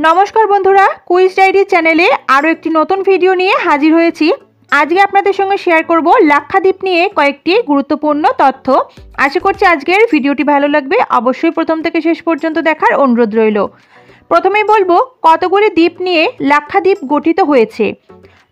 नमस्कार बंधुरा quiz diary चैनेले आरो एकटी नतून भिडियो निये हाजिर हयेछि। आज के आपनादेर संगे शेयर करब लाक्षाद्वीप निये कयेकटी गुरुत्वपूर्ण तथ्य। आशा करछि आजकेर भिडियोटी भालो लागबे। अवश्यई प्रथम थेके शेष पर्यन्त देखार अनुरोध रइल। प्रथमेई बोलबो कतगुली द्वीप निये लाक्षाद्वीप गठित हयेছে।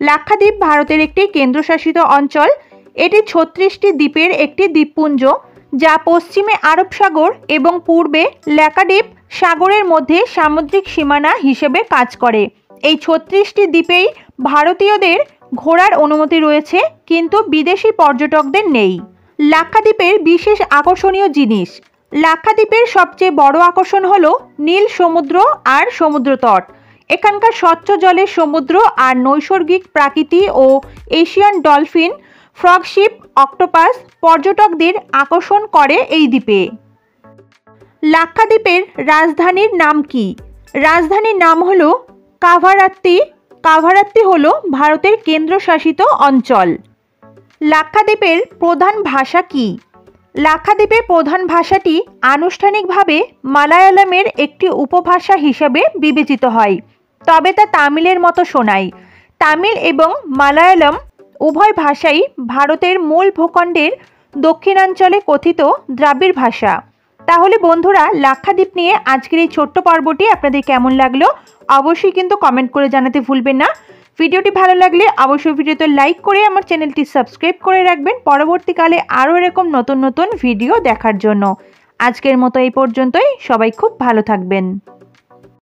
लाक्षाद्वीप भारतेर एकटी केंद्रशासित अंचल। एटी 36टी द्वीपेर एकटी द्वीपपुंज जा पश्चिमे आरब सागर एवं पूर्वे लाक्षाद्वीप सागरेर मध्य सामुद्रिक सीमाना हिसेबे काज करे। এই 36টি দ্বীপেই ভারতীয়দের ঘোরার অনুমতি রয়েছে, কিন্তু বিদেশি পর্যটকদের নেই। লাক্ষাদ্বীপের বিশেষ আকর্ষণীয় জিনিস। লাক্ষাদ্বীপের সবচেয়ে বড় আকর্ষণ হলো নীল সমুদ্র আর সমুদ্রতট। এখানকার স্বচ্ছ জলের সমুদ্র আর নৈসর্গিক প্রাকৃতি ও এশিয়ান ডলফিন, ফ্রগশিপ, অক্টোপাস পর্যটকদের আকর্ষণ করে এই দ্বীপে। লাক্ষাদ্বীপের রাজধানীর নাম কি? রাজধানীর নাম হলো কাভারাত্তি। কাভারাত্তি হলো ভারতের কেন্দ্রশাসিত অঞ্চল। লাক্ষাদ্বীপের প্রধান ভাষা কি? লাক্ষাদ্বীপের প্রধান ভাষাটি আনুষ্ঠানিকভাবে মালায়ালামের একটি উপভাষা হিসেবে বিবেচিত হয়, তবে তা তামিলের মতো শোনায়। তামিল এবং মালায়ালাম উভয় ভাষাই ভারতের মূল ভূখণ্ডের দক্ষিণাঞ্চলে কথিত দ্রাবিড় ভাষা। তাহলে বন্ধুরা, লাক্ষাদ্বীপ নিয়ে আজকের এই ছোট্ট পর্বটি আপনাদের কেমন লাগলো অবশ্যই কিন্তু কমেন্ট করে জানাতে ভুলবেন না। ভিডিওটি ভালো লাগলে অবশ্যই ভিডিওতে লাইক করে আমার চ্যানেলটি সাবস্ক্রাইব করে রাখবেন পরবর্তীকালে আরও এরকম নতুন নতুন ভিডিও দেখার জন্য। আজকের মতো এই পর্যন্তই। সবাই খুব ভালো থাকবেন।